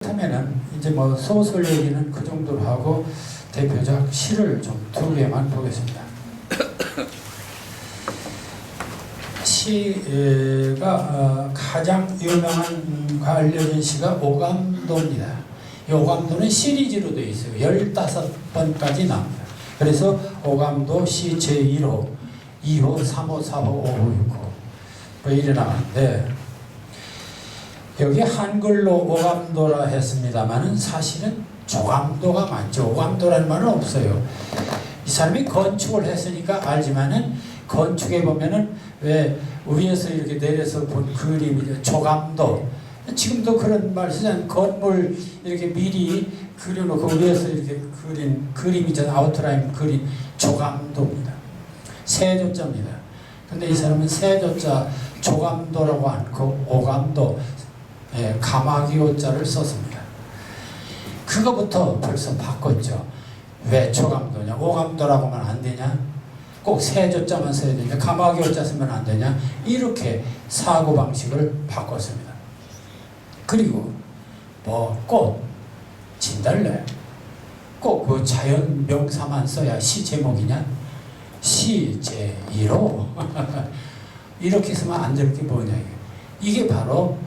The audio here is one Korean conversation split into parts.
그렇다면은 이제 뭐 소설 얘기는 그 정도로 하고 대표작 시를 좀 두 개만 보겠습니다. 시가 가장 유명한 알려진 시가 오감도입니다. 이 오감도는 시리즈로 되어 있어요. 15번까지 나옵니다. 그래서 오감도 시 제1호, 2호, 3호, 4호, 5호, 6호 뭐 이래 나가는데 여기 한글로 오감도라 했습니다만은 사실은 조감도가 맞죠. 오감도라는 말은 없어요. 이 사람이 건축을 했으니까 알지만은 건축에 보면은 왜 위에서 이렇게 내려서 본 그림이죠. 조감도. 지금도 그런 말 쓰잖아요. 건물 이렇게 미리 그려놓고 위에서 이렇게 그린 그림이잖아요. 아웃라인 그린 조감도입니다. 세조자입니다. 근데 이 사람은 세조자 조감도라고 않고 오감도 가마기오자를 썼습니다. 그거부터 벌써 바꿨죠. 왜 조감도냐? 오감도라고 하면 안 되냐? 꼭 세조자만 써야 되냐? 가마기오자 쓰면 안 되냐? 이렇게 사고방식을 바꿨습니다. 그리고 뭐 꽃, 진달래 꼭 그 자연 명사만 써야 시 제목이냐? 시 제1호 이렇게 쓰면 안 될 게 뭐냐? 이게 바로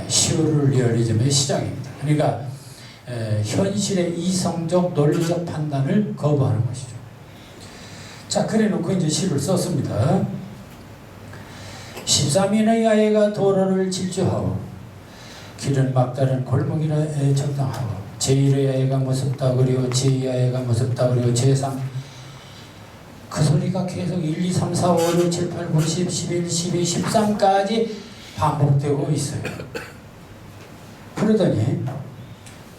슈르리얼리즘의 시작입니다. 그러니까 현실의 이성적 논리적 판단을 거부하는 것이죠. 자, 그래놓고 이제 시를 썼습니다. 13인의 아이가 도로를 질주하고 길은 막다른 골목이라 적당하고 제1의 아이가 무섭다 그리고 제2의 아이가 무섭다 그리고 제3 그 소리가 계속 1, 2, 3, 4, 5, 6, 7, 8, 9, 10, 11, 12, 13까지 반복되고 있어요. 그러더니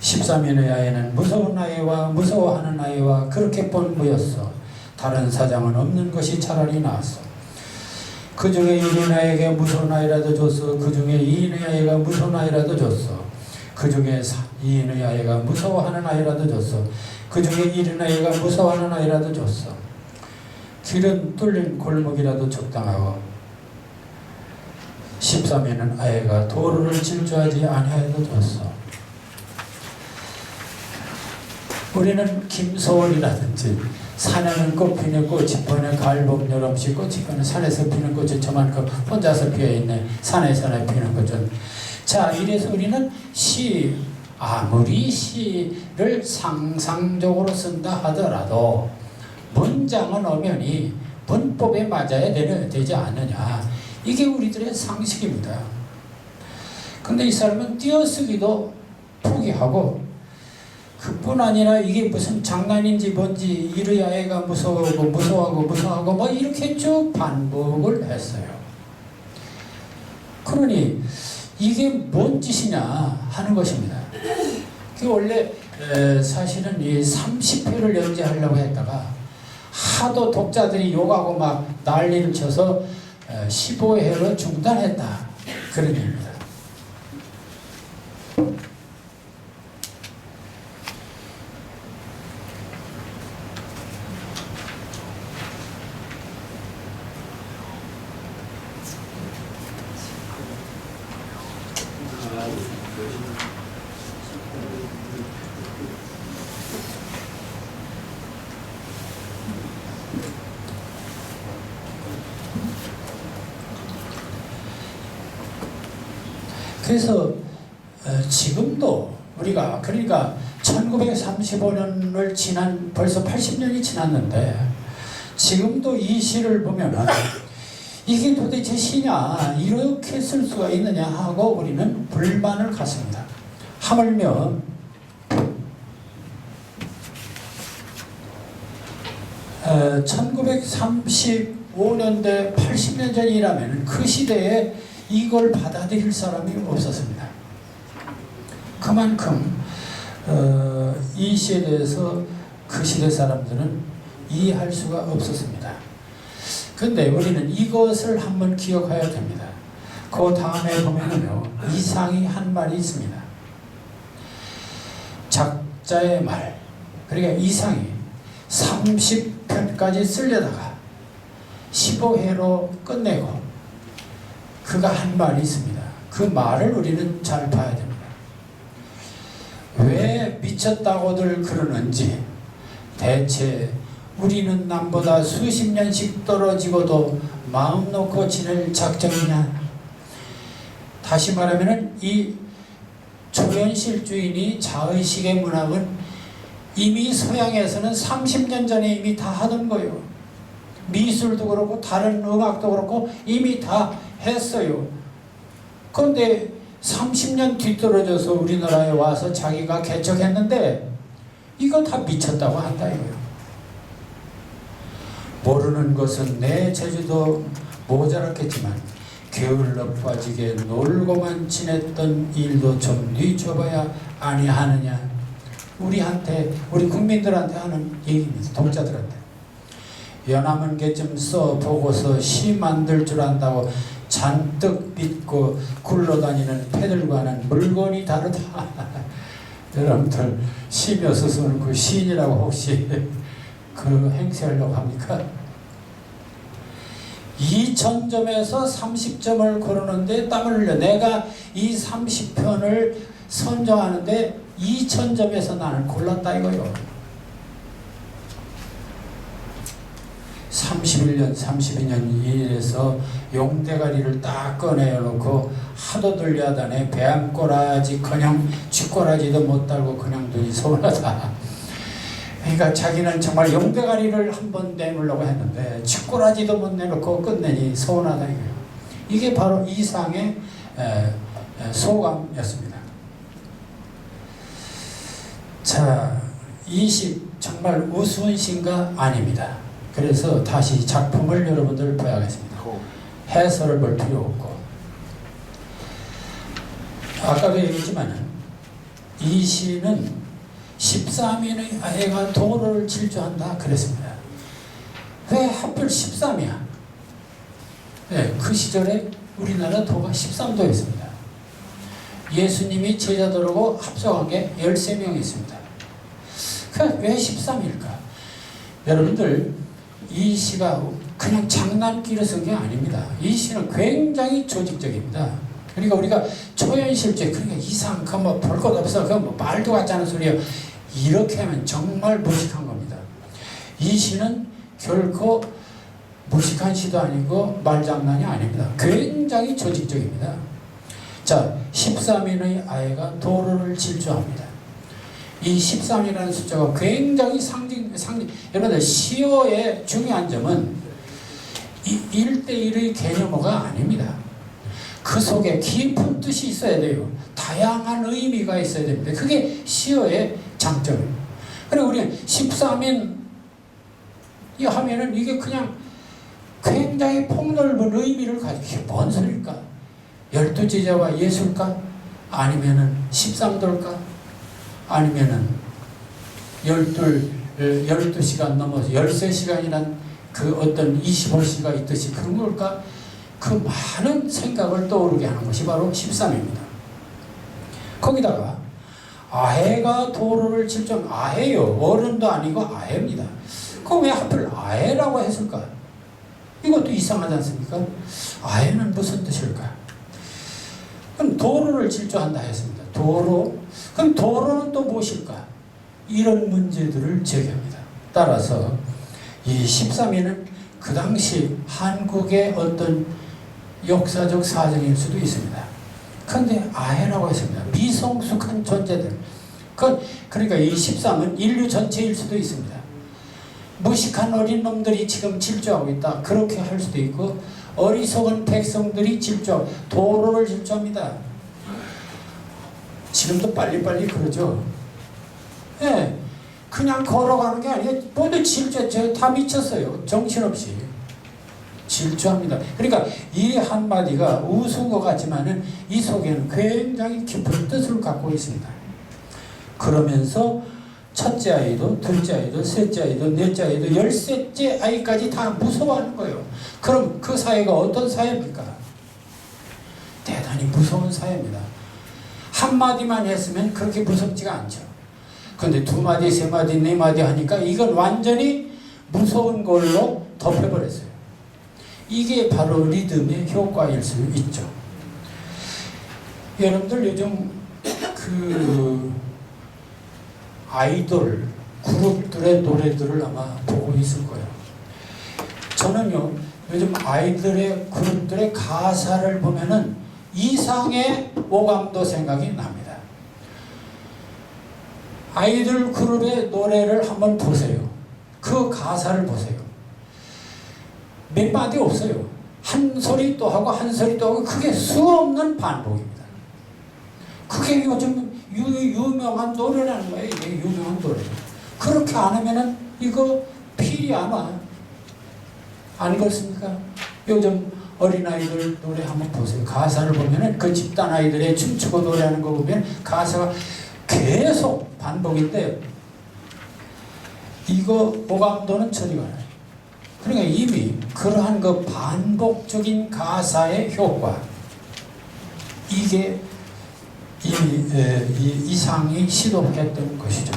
13인의 아이는 무서운 아이와 무서워하는 아이와 그렇게 뻔무였어. 다른 사장은 없는 것이 차라리 나았어. 그 중에 1인 아이에게 무서운 아이라도 줬어. 그 중에 2인의 아이가 무서운 아이라도 줬어. 그 중에 2인의 아이가 무서워하는 아이라도 줬어. 그 중에 1인 아이가 무서워하는 아이라도 줬어. 길은 뚫린 골목이라도 적당하고 13인은 아이가 도로를 질주하지 아니하여도 줬어. 우리는 김소월이라든지 산에는 꽃 피는 꽃이 피는 가을 봄 여름씩 꽃이 피는 산에서 피는 꽃이 저만큼 혼자서 피어있네. 산에서 피는 꽃은. 자, 이래서 우리는 아무리 시를 상상적으로 쓴다 하더라도 문장은 엄연히 문법에 맞아야 되지 않느냐. 이게 우리들의 상식입니다. 근데 이 사람은 띄어쓰기도 포기하고 그뿐 아니라 이게 무슨 장난인지 뭔지 이르야 애가 무서워하고 뭐 이렇게 쭉 반복을 했어요. 그러니 이게 뭔 짓이냐 하는 것입니다. 그 원래 사실은 이 30회를 연재하려고 했다가 하도 독자들이 욕하고 막 난리를 쳐서 15회로 중단했다. 그런 얘기입니다. 그래서 지금도 우리가 그러니까 1935년을 지난 벌써 80년이 지났는데 지금도 이 시를 보면은 이게 도대체 시냐 이렇게 쓸 수가 있느냐 하고 우리는 불만을 갖습니다. 하물며 1935년대 80년 전이라면 그 시대에 이걸 받아들일 사람이 없었습니다. 그만큼 이 시에 대해서 그 시대 사람들은 이해할 수가 없었습니다. 근데 우리는 이것을 한번 기억해야 됩니다. 그 다음에 보면은요, 이상이 한 말이 있습니다. 작자의 말, 그러니까 이상이 30편까지 쓰려다가 15회로 끝내고 그가 한 말이 있습니다. 그 말을 우리는 잘 봐야 됩니다. 미쳤다고들 그러는지 대체 우리는 남보다 수십 년씩 떨어지고도 마음 놓고 지낼 작정이냐? 다시 말하면 이 조현실 주인이 자의식의 문학은 이미 서양에서는 30년 전에 이미 다 하던 거예요. 미술도 그렇고 다른 음악도 그렇고 이미 다 했어요. 그런데 30년 뒤떨어져서 우리나라에 와서 자기가 개척했는데 이거 다 미쳤다고 한다 이거예요. 모르는 것은 내 제주도 모자랐겠지만 게을러 빠지게 놀고만 지냈던 일도 좀 뉘줘봐야 아니하느냐. 우리한테, 우리 국민들한테 하는 얘기입니다. 독자들한테. 연암은 개좀 써보고서 시 만들 줄 안다고 잔뜩 믿고 굴러다니는 패들과는 물건이 다르다. 여러분들 시면서 쓰는 그 시인이라고 혹시 그 행세하려고 합니까? 2000점에서 30점을 고르는데 땀을 흘려. 내가 이 30편을 선정하는데 2000점에서 나는 골랐다 이거요. 31년, 32년 일에서 용대가리를 딱 꺼내놓고 하도 들려하다네. 배암꼬라지커녕 쥐꼬라지도 못 달고 그냥 두니 서운하다. 그러니까 자기는 정말 용대가리를 한번 내놓으려고 했는데 쥐꼬라지도 못 내놓고 끝내니 서운하다 이거예요. 이게 바로 이상의 소감이었습니다. 자, 이 시 정말 우스운 시인가? 아닙니다. 그래서 다시 작품을 여러분들 봐야겠습니다. 해설을 볼 필요 없고, 아까도 얘기했지만 이 시는 13인의 아이가 도로를 질주한다 그랬습니다. 왜 하필 13이야? 네, 그 시절에 우리나라 도가 13도였습니다. 예수님이 제자들하고 합성한 게 13명이 있습니다. 왜 13일까? 여러분들 이 시가 그냥 장난기로 쓴 게 아닙니다. 이 시는 굉장히 조직적입니다. 그러니까 우리가 초현실주의, 그러니까 이상, 그 뭐 볼 것 없어, 그 뭐 말도 같지 않은 소리야, 이렇게 하면 정말 무식한 겁니다. 이 시는 결코 무식한 시도 아니고 말장난이 아닙니다. 굉장히 조직적입니다. 자, 13인의 아이가 도로를 질주합니다. 이 13이라는 숫자가 굉장히 여러분들 시어의 중요한 점은 1대1의 개념어가 아닙니다. 그 속에 깊은 뜻이 있어야 돼요. 다양한 의미가 있어야 됩니다. 그게 시어의 장점입니다. 그리고 우리는 13인 하면은 이게 그냥 굉장히 폭넓은 의미를 가지고, 이게 뭔 소리일까? 12제자와 예수일까? 아니면은 13도일까? 아니면은 12시간 넘어서 13시간이란 그 어떤 25시가 있듯이 그런 걸까? 그 많은 생각을 떠오르게 하는 것이 바로 13입니다. 거기다가 아해가 도로를 질주하면, 아해요. 어른도 아니고 아해입니다. 그럼 왜 하필 아해라고 했을까? 이것도 이상하지 않습니까? 아해는 무슨 뜻일까? 그럼 도로를 질주한다 했습니다. 도로? 그럼 도로는 또 무엇일까? 이런 문제들을 제기합니다. 따라서 이 13위는 그 당시 한국의 어떤 역사적 사정일 수도 있습니다. 그런데 아해라고 했습니다. 미성숙한 존재들. 그러니까 이 13은 인류 전체일 수도 있습니다. 무식한 어린 놈들이 지금 질주하고 있다. 그렇게 할 수도 있고, 어리석은 백성들이 질주하고, 도로를 질주합니다. 지금도 빨리빨리 그러죠. 예, 그냥 걸어가는 게 아니에요. 모두 질주, 다 미쳤어요. 정신없이 질주합니다. 그러니까 이 한마디가 우스운 것 같지만은 이 속에는 굉장히 깊은 뜻을 갖고 있습니다. 그러면서 첫째 아이도, 둘째 아이도, 셋째 아이도, 넷째 아이도, 13째 아이까지 다 무서워하는 거예요. 그럼 그 사회가 어떤 사회입니까? 대단히 무서운 사회입니다. 한마디만 했으면 그렇게 무섭지가 않죠. 근데 2마디, 3마디, 4마디 하니까 이건 완전히 무서운 걸로 덮여버렸어요. 이게 바로 리듬의 효과일 수 있죠. 여러분들 요즘 아이돌 그룹들의 노래들을 아마 보고 있을 거예요. 저는요 요즘 아이들의 그룹들의 가사를 보면은 이상의 오감도 생각이 납니다. 아이돌 그룹의 노래를 한번 보세요. 그 가사를 보세요. 몇 마디 없어요. 한 소리 또 하고 한 소리 또 하고 그게 수없는 반복입니다. 그게 요즘 유명한 노래라는 거예요. 이게 유명한 노래. 그렇게 안 하면은 이거 필이 안 와. 안 그렇습니까? 요즘 어린아이들 노래 한번 보세요. 가사를 보면은 그 집단 아이들의 춤추고 노래하는 거 보면 가사가 계속 반복인데 이거 오감도는 저리가 나요. 그러니까 이미 그러한 그 반복적인 가사의 효과 이게 이미 이상이 시도했던 것이죠.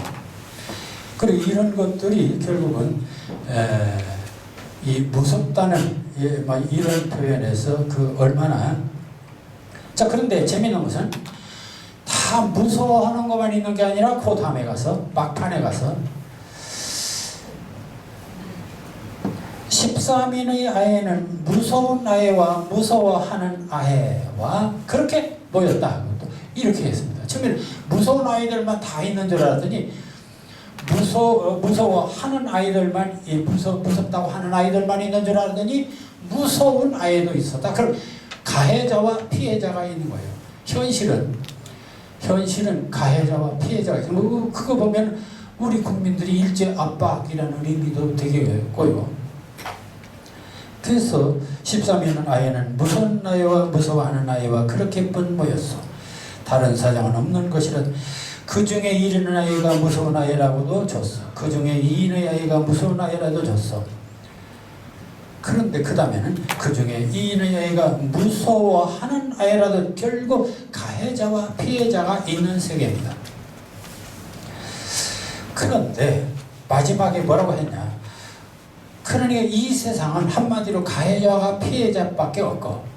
그리고 이런 것들이 결국은 이 무섭다는 이런 표현에서 그 얼마나 자 그런데 재미있는 것은 다 무서워하는 것만 있는 게 아니라 그 다음에 가서 막판에 가서 13인의 아해는 무서운 아해와 무서워하는 아해와 그렇게 모였다. 이렇게 했습니다. 처음에 무서운 아이들만 다 있는 줄 알았더니 무서워하는 아이들만 무섭다고 하는 아이들만 있는 줄 알았더니 무서운 아이도 있었다. 그럼 가해자와 피해자가 있는 거예요. 현실은 가해자와 피해자가 있어요. 그거 보면 우리 국민들이 일제 압박이라는 의미도 되게 있고요. 그래서 13인의 아이는 무서운 아이와 무서워하는 아이와 그렇게뿐 모였어. 다른 사정은 없는 것이라. 그 중에 1인의 아이가 무서운 아이라고도 줬어. 그 중에 2인의 아이가 무서운 아이라도 줬어. 그런데 그 다음에는 그 중에 2인의 아이가 무서워하는 아이라도 결국 가해자와 피해자가 있는 세계입니다. 그런데 마지막에 뭐라고 했냐? 그러니까 이 세상은 한마디로 가해자와 피해자밖에 없고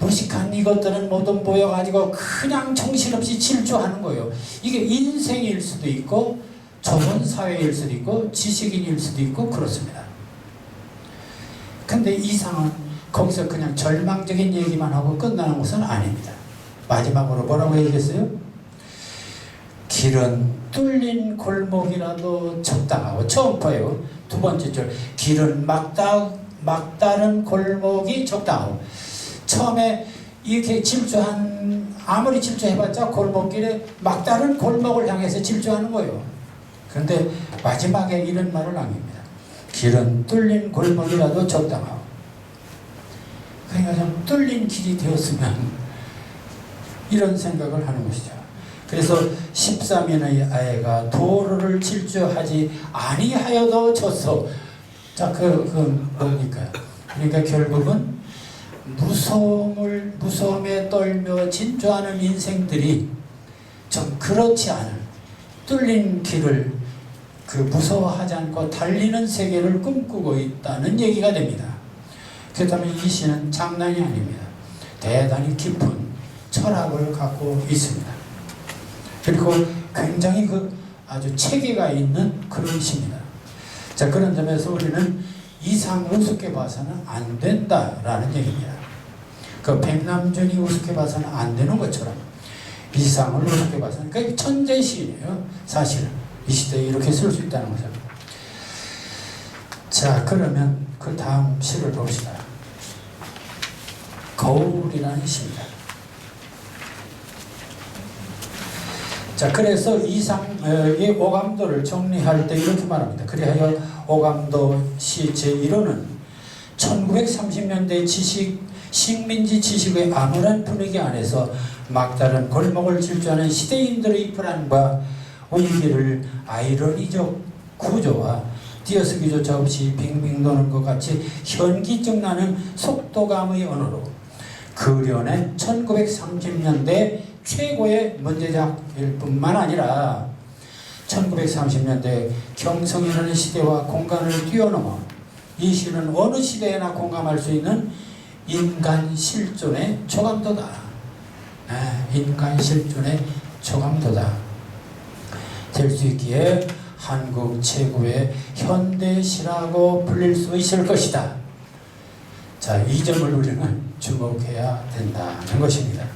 무식한 이것들은 모두 모여가지고 그냥 정신없이 질주하는 거예요. 이게 인생일 수도 있고 조선사회일 수도 있고 지식인일 수도 있고 그렇습니다. 근데 이상은 거기서 그냥 절망적인 얘기만 하고 끝나는 것은 아닙니다. 마지막으로 뭐라고 얘기했어요? 길은 뚫린 골목이라도 적당하고 처음 봐요. 두 번째 줄 길은 막다른 골목이 적당하고 처음에 이렇게 아무리 질주해봤자 골목길에 막다른 골목을 향해서 질주하는 거예요. 그런데 마지막에 이런 말을 남깁니다. 길은 뚫린 골목이라도 적당하고. 그러니까 좀 뚫린 길이 되었으면 이런 생각을 하는 것이죠. 그래서 13인의 아이가 도로를 질주하지 아니하여도 졌어. 자, 뭡니까? 그러니까 결국은 무서움에 떨며 진주하는 인생들이 좀 그렇지 않은 뚫린 길을 무서워하지 않고 달리는 세계를 꿈꾸고 있다는 얘기가 됩니다. 그렇다면 이 시는 장난이 아닙니다. 대단히 깊은 철학을 갖고 있습니다. 그리고 굉장히 아주 체계가 있는 그런 시입니다. 자, 그런 점에서 우리는 이상 우습게 봐서는 안 된다라는 얘기입니다. 백남준이 우습게 봐서는 안 되는 것처럼 이상을 우습게 봐서는 그게 천재 시이네요. 사실은 이 시대에 이렇게 쓸 수 있다는 거죠. 자, 그러면 그 다음 시를 봅시다. 거울이라는 시입니다. 자, 그래서 이상의 오감도를 정리할 때 이렇게 말합니다. 그리하여 오감도 시 제1호는 1930년대 식민지 지식의 암울한 분위기 안에서 막다른 골목을 질주하는 시대인들의 불안과 위기를 아이러니적 구조와 띄어쓰기조차 없이 빙빙 도는 것 같이 현기증 나는 속도감의 언어로 그려낸 1930년대 최고의 문제작일 뿐만 아니라 1930년대 경성이라는 시대와 공간을 뛰어넘어 이 시는 어느 시대에나 공감할 수 있는 인간 실존의 초감도다. 인간 실존의 초감도다. 될 수 있기에 한국 최고의 현대시라고 불릴 수 있을 것이다. 자, 이 점을 우리는 주목해야 된다는 것입니다.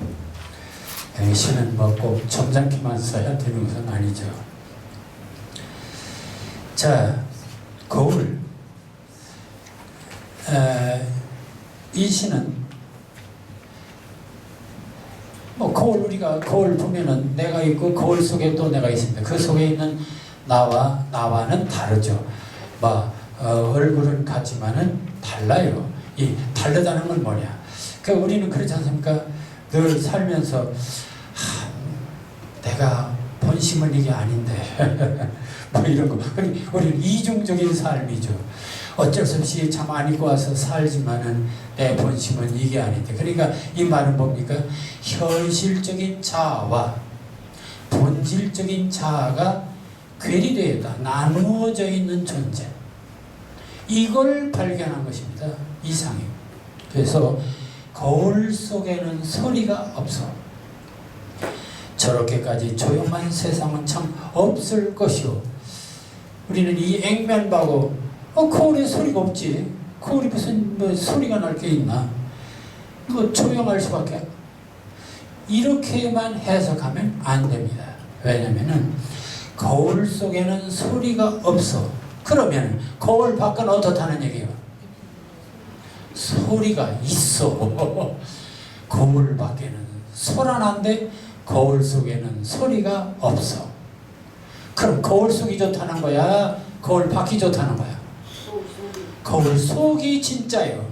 시는 뭐 꼭 점잖게만 써야 되는 것은 아니죠. 자, 거울. 이 시는 뭐 거울, 우리가 거울 보면은 내가 있고 거울 속에 또 내가 있습니다. 그 속에 있는 나와는 다르죠. 얼굴은 같지만은 달라요. 이 다르다는 건 뭐냐? 그러니까 우리는 그렇지 않습니까? 늘 살면서 내가 본심은 이게 아닌데 뭐 이런 거. 그러니까 우리는 이중적인 삶이죠. 어쩔 수 없이 참 안 입고 와서 살지만은 내 본심은 이게 아닌데. 그러니까 이 말은 뭡니까? 현실적인 자아와 본질적인 자아가 괴리되어 있다. 나누어져 있는 존재. 이걸 발견한 것입니다. 이상이. 그래서 거울 속에는 소리가 없어. 저렇게까지 조용한 세상은 참 없을 것이오. 우리는 이 액면보고 거울에 소리가 없지. 거울이 무슨 소리가 날 게 있나. 조용할 수밖에. 이렇게만 해석하면 안 됩니다. 왜냐면은 거울 속에는 소리가 없어. 그러면 거울 밖은 어떻다는 얘기예요? 소리가 있어. 거울 밖에는 소란한데 거울 속에는 소리가 없어. 그럼 거울 속이 좋다는 거야? 거울 밖이 좋다는 거야? 거울 속이 진짜예요.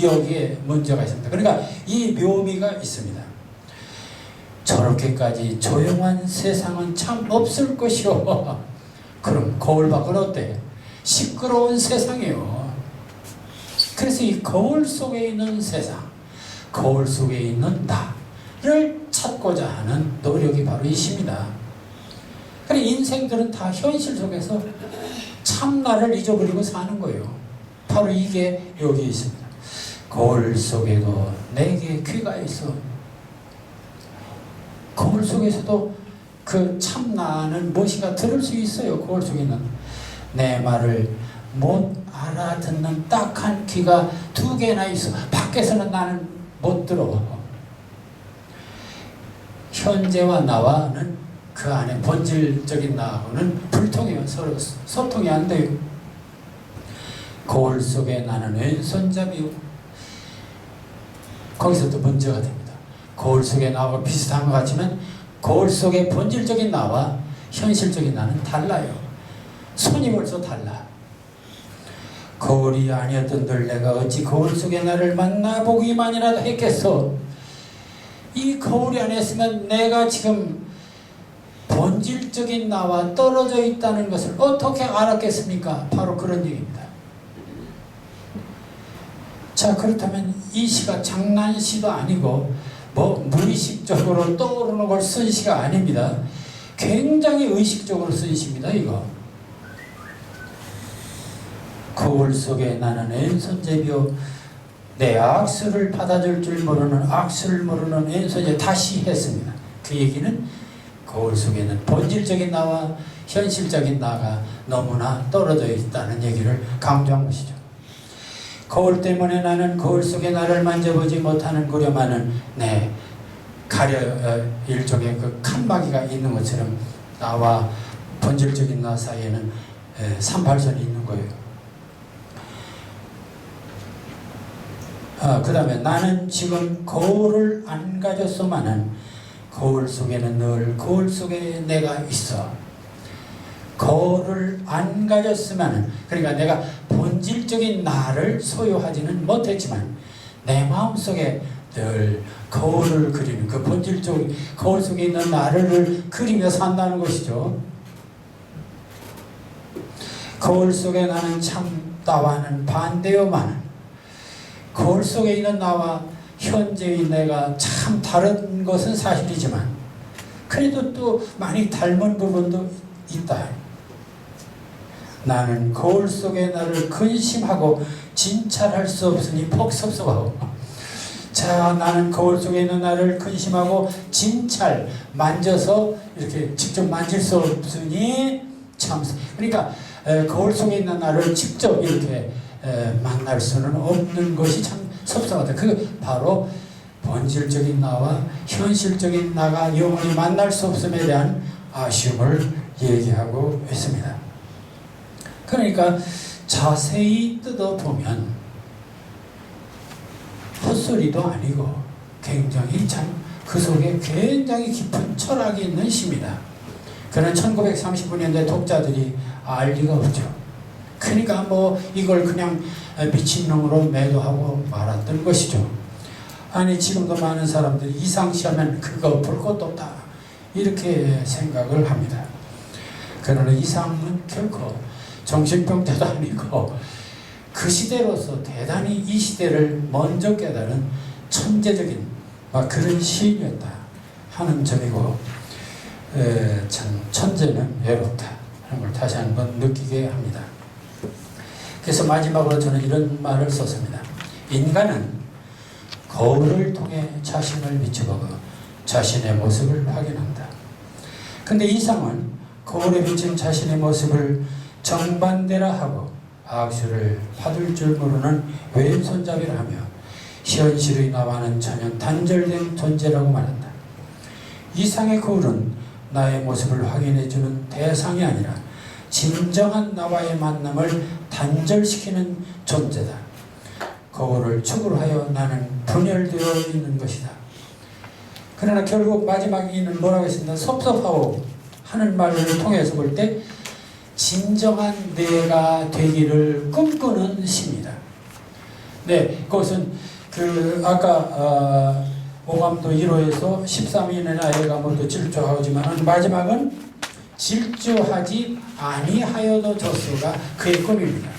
여기에 문제가 있습니다. 그러니까 이 묘미가 있습니다. 저렇게까지 조용한 세상은 참 없을 것이오. 그럼 거울 밖은 어때? 시끄러운 세상이에요. 그래서 이 거울 속에 있는 세상, 거울 속에 있는 나를 찾고자 하는 노력이 바로 이 시입니다. 그래, 인생들은 다 현실 속에서 참나를 잊어버리고 사는 거예요. 바로 이게 여기 있습니다. 거울 속에도 내게 귀가 있어. 거울 속에서도 그 참나는 무엇인가 들을 수 있어요. 거울 속에는 내 말을 못 알아듣는 딱한 귀가 2개나 있어. 밖에서는 나는 못 들어. 현재와 나와는 그 안에 본질적인 나하고는 불통해요. 서로 소통이 안 돼요. 거울 속에 나는 왼손잡이요. 거기서 또 문제가 됩니다. 거울 속에 나와 비슷한 것 같지만 거울 속의 본질적인 나와 현실적인 나는 달라요. 손이 벌써 달라. 거울이 아니었던들 내가 어찌 거울 속의 나를 만나보기만이라도 했겠어. 이 거울이 아니었으면 내가 지금 본질적인 나와 떨어져 있다는 것을 어떻게 알았겠습니까? 바로 그런 얘기입니다. 자, 그렇다면 이 시가 장난시도 아니고 무의식적으로 떠오르는 걸 쓴 시가 아닙니다. 굉장히 의식적으로 쓴 시입니다. 이거. 거울 속에 나는 왼손잡이요 내 악수를 받아줄 줄 모르는 악수를 모르는 왼손잡이. 다시 했습니다. 그 얘기는 거울 속에는 본질적인 나와 현실적인 나가 너무나 떨어져 있다는 얘기를 강조한 것이죠. 거울 때문에 나는 거울 속에 나를 만져보지 못하는 구려마는 일종의 그 칸막이가 있는 것처럼 나와 본질적인 나 사이에는 38선이 있는 거예요. 그 다음에 나는 지금 거울을 안 가졌소만은 거울 속에는 늘 거울 속에 내가 있어. 거울을 안 가졌으면은, 그러니까 내가 본질적인 나를 소유하지는 못했지만 내 마음속에 늘 거울을 그리는 그 본질적인 거울 속에 있는 나를 그리며 산다는 것이죠. 거울 속에 나는 참 나와는 반대요만은 거울 속에 있는 나와 현재의 내가 참 다른 것은 사실이지만 그래도 또 많이 닮은 부분도 있다. 나는 거울 속에 나를 근심하고 진찰할 수 없으니 폭섭섭하고. 자, 자, 나는 거울 속에 있는 나를 근심하고 진찰, 만져서 이렇게 직접 만질 수 없으니 참. 그러니까 거울 속에 있는 나를 직접 이렇게 만날 수는 없는 것이 참 섭섭하다. 그 바로 본질적인 나와 현실적인 나가 영원히 만날 수 없음에 대한 아쉬움을 얘기하고 있습니다. 그러니까 자세히 뜯어보면 헛소리도 아니고 굉장히 참 그 속에 굉장히 깊은 철학이 있는 시입니다. 그는 1939년대 독자들이 알 리가 없죠. 그러니까 뭐 이걸 그냥 미친놈으로 매도하고 말았던 것이죠. 아니 지금도 많은 사람들이 이상시하면 그거 볼 것도 없다 이렇게 생각을 합니다. 그러나 이상은 결코 정신병자도 아니고 그 시대로서 대단히 이 시대를 먼저 깨달은 천재적인 그런 시인이었다 하는 점이고 참 천재는 외롭다 하는 걸 다시 한번 느끼게 합니다. 그래서 마지막으로 저는 이런 말을 썼습니다. 인간은 거울을 통해 자신을 비춰보고 자신의 모습을 확인한다. 근데 이상은 거울에 비친 자신의 모습을 정반대라 하고 악수를 받을 줄 모르는 왼손잡이를 하며 현실의 나와는 전혀 단절된 존재라고 말한다. 이상의 거울은 나의 모습을 확인해주는 대상이 아니라 진정한 나와의 만남을 단절시키는 존재다. 거울을 축으로 하여 나는 분열되어 있는 것이다. 그러나 결국 마지막에는 뭐라고 했습니다. 섭섭하고 하는 말을 통해서 볼 때 진정한 내가 되기를 꿈꾸는 시입니다. 네, 그것은 아까 오감도 1호에서 13인의 나이가 모두 질주하지만 마지막은 질주하지 아니하여도 졌소가 그의 꿈입니다.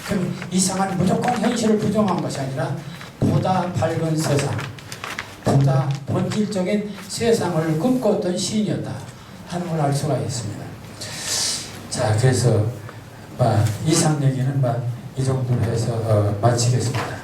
그럼 이상한 무조건 현실을 부정한 것이 아니라 보다 밝은 세상, 보다 본질적인 세상을 꿈꿨던 시인이었다 하는 걸 알 수가 있습니다. 자, 그래서 이상 얘기는 이 정도로 해서 마치겠습니다.